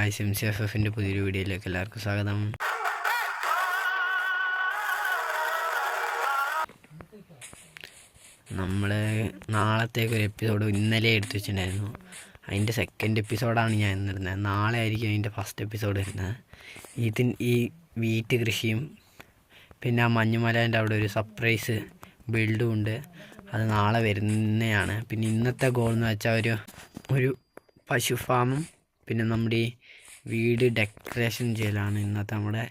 Guys, MCFFൻ്റെ പുതിയൊരു വീഡിയോയിലേക്ക് എല്ലാവർക്കും സ്വാഗതം. നമ്മൾ നാളത്തേക്കൊരു എപ്പിസോഡ് ഇന്നലെ എടുത്തു വെച്ചിട്ടുണ്ടായിരുന്നു. അതിൻ്റെ സെക്കൻഡ് എപ്പിസോഡാണ് ഞാൻ ഇന്നിടുന്നത്. നാളെ ആയിരിക്കും അതിൻ്റെ ഫസ്റ്റ് എപ്പിസോഡ് വരുന്നത്. ഈ വീറ്റ് കൃഷിയും പിന്നെ ആ മഞ്ഞുമലേൻ്റെ അവിടെ ഒരു സർപ്രൈസ് ബിൽഡും ഉണ്ട്. അത് നാളെ വരുന്നതാണ്. പിന്നെ ഇന്നത്തെ ഗോൾ എന്ന് വെച്ചാൽ ഒരു പശു ഫാമും പിന്നെ നമ്മുടെ ഈ വീട് ഡെക്കറേഷൻ ചെയ്യലാണ് ഇന്നത്തെ നമ്മുടെ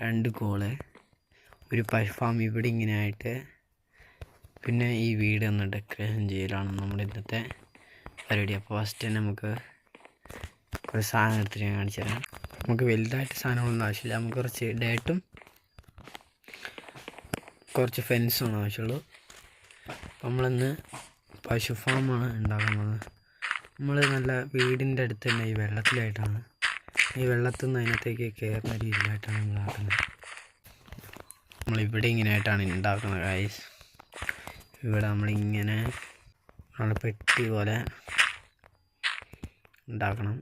2 ഗോള്. ഒരു പശു ഫാം ഇവിടെ ഇങ്ങനെ ആയിട്ട് പിന്നെ ഈ വീട് ഒന്ന് ഡെക്കറേഷൻ ചെയ്യലാണ് നമ്മുടെ ഇന്നത്തെ പരിപാടി. അപ്പോൾ ഫസ്റ്റ് തന്നെ നമുക്ക് കുറച്ച് സാധനം എടുത്തിട്ട് ഞാൻ കാണിച്ചു തരാം. നമുക്ക് വലുതായിട്ട് സാധനങ്ങളൊന്നും ആവശ്യമില്ല. നമുക്ക് കുറച്ച് ഡേറ്റും കുറച്ച് ഫെൻസും ആവശ്യമുള്ളൂ. അപ്പോൾ നമ്മളിന്ന് പശു ഫാമാണ് ഉണ്ടാക്കുന്നത്. നമ്മൾ നല്ല വീടിൻ്റെ അടുത്ത് തന്നെ ഈ വെള്ളത്തിലായിട്ടാണ്, ഈ വെള്ളത്തിൽ നിന്ന് അതിനകത്തേക്ക് കയറുന്ന രീതിയിലായിട്ടാണ് നമ്മളാക്കുന്നത്. നമ്മളിവിടെ ഇങ്ങനെ ആയിട്ടാണ് ഉണ്ടാക്കുന്നത് ഗൈസ്. ഇവിടെ നമ്മളിങ്ങനെ നമ്മൾ പെട്ടി പോലെ ഉണ്ടാക്കണം.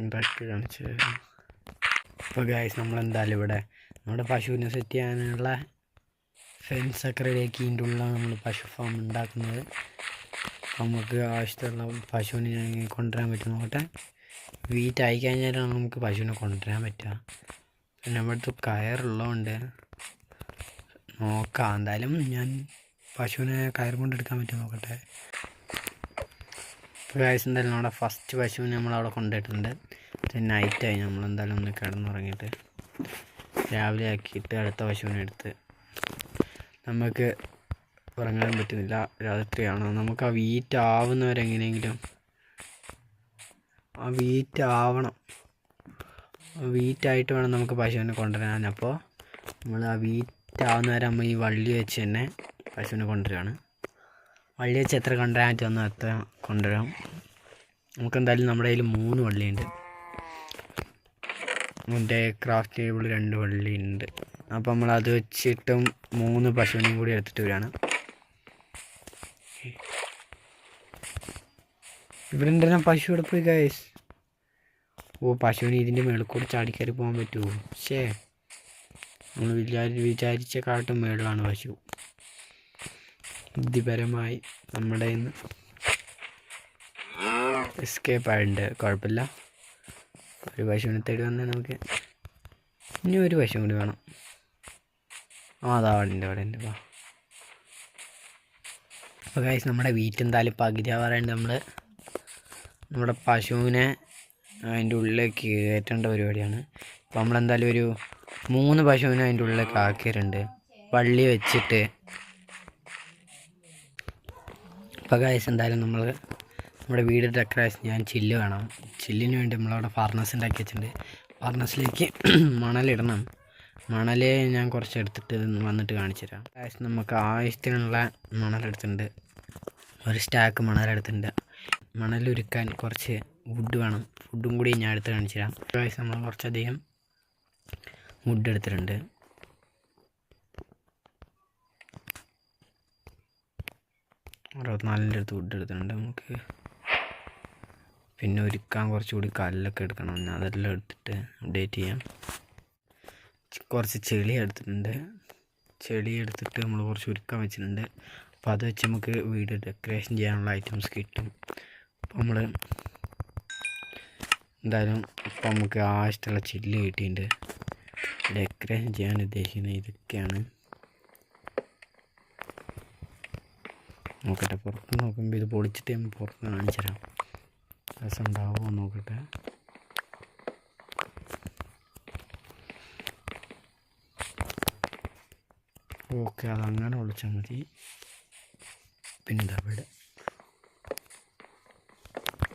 ഉണ്ടാക്കി കാണിച്ച് ഇപ്പോൾ ഗൈസ് നമ്മളെന്തായാലും ഇവിടെ നമ്മുടെ പശുവിനെ സെറ്റ് ചെയ്യാനുള്ള ഫെൻസൊക്കെ റെഡിയാക്കി ഇതിൻ്റെ ഉള്ളിലാണ് നമ്മൾ പശു ഫാം ഉണ്ടാക്കുന്നത്. നമുക്ക് ആവശ്യമുള്ള പശുവിനെ കൊണ്ടുവരാൻ പറ്റും. നോക്കട്ടെ, വീറ്റ് ആയിക്കഴിഞ്ഞാലാണ് നമുക്ക് പശുവിനെ കൊണ്ടുവരാൻ പറ്റുക. പിന്നെ ഇവിടുത്തെ കയറുള്ളതുകൊണ്ട് നോക്കാം. എന്തായാലും ഞാൻ പശുവിനെ കയർ കൊണ്ടെടുക്കാൻ പറ്റും നോക്കട്ടെ. ഇപ്പോൾ കാഴ്ച എന്തായാലും നമ്മുടെ ഫസ്റ്റ് പശുവിനെ നമ്മളവിടെ കൊണ്ടുപോയിട്ടുണ്ട്. നൈറ്റായി നമ്മളെന്തായാലും ഒന്ന് കിടന്നുറങ്ങിയിട്ട് രാവിലെ ആക്കിയിട്ട് അടുത്ത പശുവിനെ എടുത്ത് നമുക്ക് ഉറങ്ങാൻ പറ്റുന്നില്ല, രാത്രിയാണ്. നമുക്ക് ആ വീറ്റ് ആവുന്നവരെങ്ങനെയെങ്കിലും ആ വീറ്റ് ആവണം. വീറ്റായിട്ട് വേണം നമുക്ക് പശുവിനെ കൊണ്ടുവരാൻ. അപ്പോൾ നമ്മൾ ആ വീറ്റ് ആവുന്നവരെ നമ്മൾ ഈ വള്ളി വെച്ച് തന്നെ പശുവിനെ കൊണ്ടുവരികയാണ്. വള്ളി വെച്ച് എത്ര കൊണ്ടുവരാൻ പറ്റുമെന്ന് അത്ര കൊണ്ടുവരാം. നമുക്കെന്തായാലും നമ്മുടെ കയ്യിൽ 3 വള്ളിയുണ്ട്. എൻ്റെ ക്രാഫ്റ്റ് ടേബിൾ 2 വള്ളിയുണ്ട്. അപ്പോൾ നമ്മളത് വെച്ചിട്ടും 3 പശുവിനെയും കൂടി എടുത്തിട്ട് വരികയാണ്. ഇവിടെ ഉണ്ടെല്ലാം പശു ഇവിടെ പോയി ഗൈസ്. പശുവിന് ഇതിൻ്റെ മേളിൽ കൂടി ചാടിക്കയറി പോകാൻ പറ്റുമോ? പക്ഷേ നമ്മൾ വിചാരിച്ചക്കാട്ടും മേളിലാണ് പശു. ബുദ്ധിപരമായി നമ്മുടെ ഇന്ന് എസ്കേപ്പ് ആയിട്ടുണ്ട്. കുഴപ്പമില്ല. ഒരു പശുവിനെ തേടി വന്നാൽ നമുക്ക് ഇനി ഒരു പശു കൂടി വേണം. അതാ അവിടെ ഉണ്ട്. അപ്പോൾ ഗൈസ് നമ്മുടെ വീറ്റെന്തായാലും പകുതി ആവാറുണ്ട്. നമ്മുടെ പശുവിനെ അതിൻ്റെ ഉള്ളിലേക്ക് കയറ്റേണ്ട പരിപാടിയാണ്. അപ്പോൾ നമ്മളെന്തായാലും ഒരു 3 പശുവിനെ അതിൻ്റെ ഉള്ളിലേക്ക് ആക്കിയിട്ടുണ്ട് വള്ളി വെച്ചിട്ട്. അപ്പോൾ ഗൈസ് എന്തായാലും നമ്മുടെ വീട് ഡെക്കറേഷൻ ഞാൻ ചില്ല് വേണം. ചില്ലിന് വേണ്ടി നമ്മളവിടെ ഫർണസ് ഉണ്ടാക്കി വെച്ചിട്ടുണ്ട്. ഫർണസിലേക്ക് മണലിടണം. മണൽ ഞാൻ കുറച്ച് എടുത്തിട്ട് വന്നിട്ട് കാണിച്ചു തരാം. നമുക്ക് ആവശ്യത്തിനുള്ള മണലെടുത്തിട്ടുണ്ട്. ഒരു സ്റ്റാക്ക് മണലെടുത്തിട്ടുണ്ട്. മണലുരുക്കാൻ കുറച്ച് വുഡ് വേണം. വുഡും കൂടി ഞാൻ എടുത്ത് കാണിച്ചു തരാം. നമ്മൾ കുറച്ചധികം വുഡ് എടുത്തിട്ടുണ്ട്. 64 അടുത്ത് വുഡ് എടുത്തിട്ടുണ്ട്. നമുക്ക് പിന്നെ ഒരുക്കാൻ കുറച്ചുകൂടി കല്ലൊക്കെ എടുക്കണം. അതെല്ലാം എടുത്തിട്ട് അപ്ഡേറ്റ് ചെയ്യാം. കുറച്ച് ചെളി എടുത്തിട്ടുണ്ട്. ചെളി എടുത്തിട്ട് നമ്മൾ കുറച്ച് ഉരുക്കാൻ വെച്ചിട്ടുണ്ട്. അപ്പോൾ അത് വെച്ച് നമുക്ക് വീട് ഡെക്കറേഷൻ ചെയ്യാനുള്ള ഐറ്റംസ് കിട്ടും. അപ്പോൾ നമ്മൾ എന്തായാലും ഇപ്പോൾ നമുക്ക് ആവശ്യമുള്ള ചില്ല് കിട്ടിയിട്ടുണ്ട്. ഡെക്കറേഷൻ ചെയ്യാൻ ഉദ്ദേശിക്കുന്നത് ഇതൊക്കെയാണ്. നോക്കട്ടെ, പുറത്ത് നോക്കുമ്പോൾ ഇത് പൊളിച്ചിട്ട് ഞാൻ പുറത്ത് കാണിച്ചു തരാം. രസം ഉണ്ടാവുമോ നോക്കട്ടെ. ഓക്കെ, അതങ്ങനെ വിളിച്ചാൽ മതി. പിന്നെ ഇതാ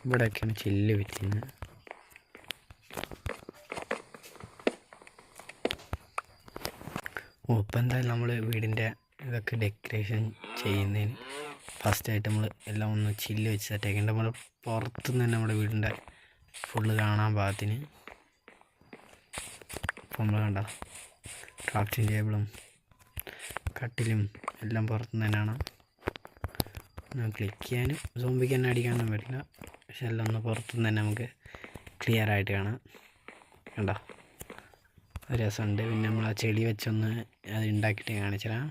ഇവിടെയൊക്കെയാണ് ചില്ല് വെക്കുന്നത്. ഇപ്പം എന്തായാലും നമ്മൾ വീടിൻ്റെ ഇതൊക്കെ ഡെക്കറേഷൻ ചെയ്യുന്നതിന് ഫസ്റ്റായിട്ട് നമ്മൾ എല്ലാം ഒന്ന് ചില്ല് വെച്ച് സെറ്റാക്കിയിട്ട് നമ്മൾ പുറത്തുനിന്ന് തന്നെ നമ്മുടെ വീടിൻ്റെ ഫുള്ള് കാണാൻ പാകത്തിന്. അപ്പോൾ നമ്മൾ കണ്ട ക്രാഫ്റ്റിംഗ് ടേബിളും കട്ടിലും എല്ലാം പുറത്തുനിന്ന് തന്നെയാണ്. ക്ലിക്ക് ചെയ്യാനും സോംബിക്ക് തന്നെ അടിക്കാനൊന്നും പറ്റില്ല. പക്ഷെ എല്ലാം ഒന്ന് പുറത്തുനിന്ന് തന്നെ നമുക്ക് ക്ലിയർ ആയിട്ട് കാണാം. കണ്ടോ, രസമുണ്ട്. പിന്നെ നമ്മൾ ആ ചെടി വെച്ചൊന്ന് അത് ഉണ്ടാക്കിയിട്ട് കാണിച്ചു തരാം.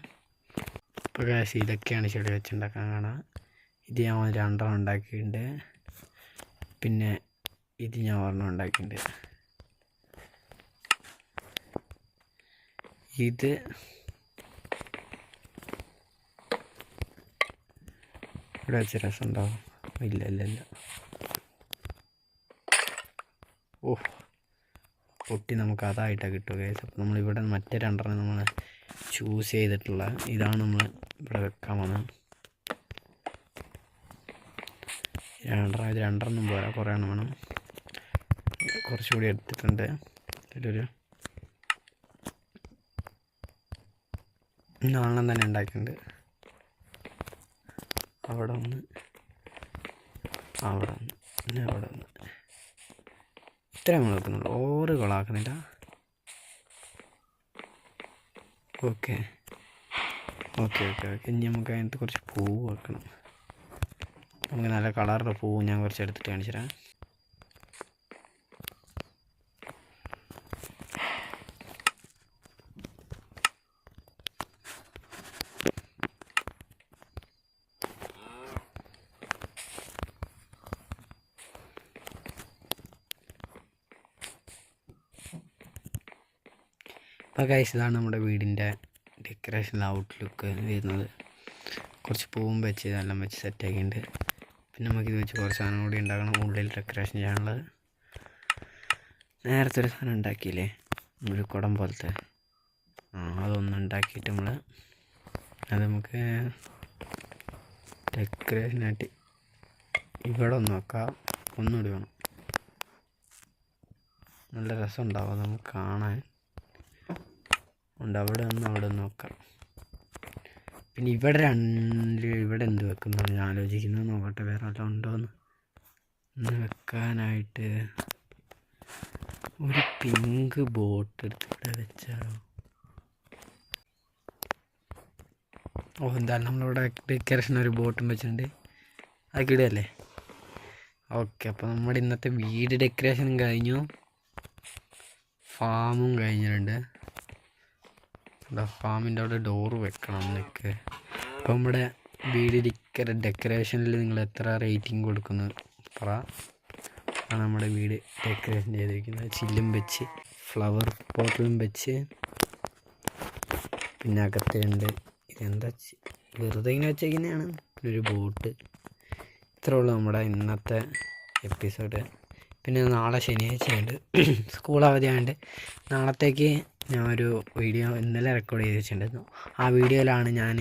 ഇപ്പോൾ കാശ് ഇതൊക്കെയാണ് ചെടി വെച്ചുണ്ടാക്കാൻ കാണാം. ഇത് ഞാൻ 2 ഉണ്ടാക്കിയിട്ടുണ്ട്. പിന്നെ ഇത് ഞാൻ 1 ഉണ്ടാക്കിയിട്ടുണ്ട്. ഇത് ഇവിടെ വെച്ച് രസമുണ്ടാവും? ഇല്ല. പൊട്ടി നമുക്ക് അതായിട്ടാണ് കിട്ടുക ഗൈസ്. അപ്പോൾ നമ്മളിവിടെ മറ്റേ 2 നമ്മൾ ചൂസ് ചെയ്തിട്ടുള്ള ഇതാണ് നമ്മൾ ഇവിടെ വെക്കാൻ പോകുന്നത്. 2 പോരാ, കുറേ എണ്ണം വേണം. കുറച്ചുകൂടി എടുത്തിട്ടുണ്ട്. ഇതിലൊരു 4 തന്നെ ഉണ്ടാക്കിയിട്ടുണ്ട്. അവിടെ ഒന്ന്, പിന്നെ അവിടെ ഒന്ന്. ഇത്ര നമ്മൾ വെക്കുന്നുള്ളൂ, ഓറ് കൊളാക്കുന്നില്ല. ഓക്കെ. ഇനി നമുക്ക് അതിനകത്ത് കുറച്ച് പൂവ് വെക്കണം. നമുക്ക് നല്ല കളറുള്ള പൂവ് ഞാൻ കുറച്ച് എടുത്തിട്ട് കാണിച്ചു തരാം. അപ്പോൾ ഗൈസ്, ഇതാണ് നമ്മുടെ വീടിൻ്റെ ഡെക്കറേഷൻ ഔട്ട്ലുക്ക് വരുന്നത്. കുറച്ച് പൂവും വെച്ച് എല്ലാം വെച്ച് സെറ്റാക്കിയിട്ടുണ്ട്. പിന്നെ നമുക്കിത് വെച്ച് കുറച്ച് സാധനം കൂടി ഉണ്ടാക്കണം ഉള്ളിൽ ഡെക്കറേഷൻ ചെയ്യാനുള്ളത്. നേരത്തെ ഒരു സാധനം ഉണ്ടാക്കിയില്ലേ, ഒരു കുടം പോലത്തെ, അതൊന്നും ഉണ്ടാക്കിയിട്ട് അത് നമുക്ക് ഡെക്കറേഷനായിട്ട് ഇവിടെ ഒന്ന് വെക്കാം. ഒന്നുകൂടി വേണം, നല്ല രസം ഉണ്ടാവും നമുക്ക് കാണാൻ. അവിടെ ഒന്ന് നോക്കാം. പിന്നെ ഇവിടെ എന്ത് വെക്കുന്നതാണ് ഞാൻ ആലോചിക്കുന്നത്. നോക്കട്ടെ വേറെ വല്ലതും ഉണ്ടോയെന്ന്. ഒന്ന് വെക്കാനായിട്ട് ഒരു പിങ്ക് ബോട്ട് എടുത്തിട്ട് വെച്ചാലോ? എന്തായാലും നമ്മളിവിടെ ഡെക്കറേഷൻ ഒരു ബോട്ടും വെച്ചിട്ടുണ്ട്, അതൊക്കെ ഇടുകയല്ലേ? ഓക്കെ, അപ്പോൾ നമ്മുടെ ഇന്നത്തെ വീട് ഡെക്കറേഷനും കഴിഞ്ഞു, ഫാമും കഴിഞ്ഞിട്ടുണ്ട്. ഫാമിൻ്റെ അവിടെ ഡോറ് വെക്കണം എന്നൊക്കെ. അപ്പോൾ നമ്മുടെ വീട് ഡെക്കറേഷനിൽ നിങ്ങൾ എത്ര റേറ്റിംഗ് കൊടുക്കുന്നു പറ. ആണ് നമ്മുടെ വീട് ഡെക്കറേഷൻ ചെയ്തിരിക്കുന്നത്. ചില്ലും വെച്ച് ഫ്ലവർ പോട്ടിലും വെച്ച് പിന്നെ അകത്തുണ്ട്. ഇതെന്താ വെറുതെ ഇങ്ങനെ വെച്ചേക്കുന്നതാണ്. ഒരു ബോട്ട്. ഇത്രേ ഉള്ളൂ നമ്മുടെ ഇന്നത്തെ എപ്പിസോഡ്. പിന്നെ നാളെ ശനിയാഴ്ചയുണ്ട്, സ്കൂൾ അവധിയായതുകൊണ്ട് നാളത്തേക്ക് ഞാൻ ഒരു വീഡിയോ ഇന്നലെ റെക്കോർഡ് ചെയ്ത് വെച്ചിട്ടുണ്ടായിരുന്നു. ആ വീഡിയോയിലാണ് ഞാൻ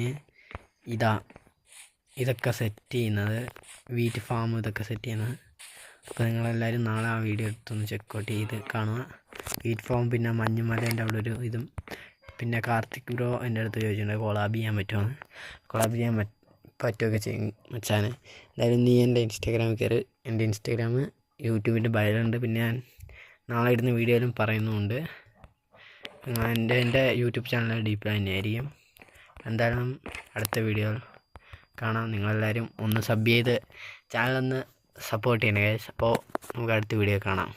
ഇതൊക്കെ സെറ്റ് ചെയ്യുന്നത്, വീറ്റ് ഫാം ഇതൊക്കെ സെറ്റ് ചെയ്യുന്നത്. അപ്പോൾ നിങ്ങളെല്ലാവരും നാളെ ആ വീഡിയോ എടുത്തൊന്ന് ചെക്കൗട്ട് ചെയ്ത് കാണുക. വീറ്റ് ഫാം, പിന്നെ മഞ്ഞുമലേൻ്റെ അവിടെ ഒരു ഇതും. പിന്നെ കാർത്തിക് ബ്രോ എൻ്റെ അടുത്ത് ചോദിച്ചിട്ടുണ്ട് കൊളാബ് ചെയ്യാൻ പറ്റുമെന്ന്. കൊളാബ് ചെയ്യാൻ പറ്റുമൊക്കെ ചെയ്യും മച്ചാനെ. എന്തായാലും നീ എൻ്റെ ഇൻസ്റ്റാഗ്രാമിൽ കയറി. എൻ്റെ ഇൻസ്റ്റാഗ്രാം യൂട്യൂബിൻ്റെ ബയോയിലുണ്ട്. പിന്നെ ഞാൻ നാളെ ഇടുന്ന വീഡിയോയിലും പറയുന്നുമുണ്ട്. എൻ്റെ യൂട്യൂബ് ചാനൽ ഡീപ്പ് തന്നെയായിരിക്കും. എന്തായാലും അടുത്ത വീഡിയോ കാണാം. നിങ്ങളെല്ലാവരും ഒന്ന് സബ് ചെയ്ത് ചാനലൊന്ന് സപ്പോർട്ട് ചെയ്യണേ ഗൈസ്. അപ്പോൾ നമുക്ക് അടുത്ത വീഡിയോ കാണാം.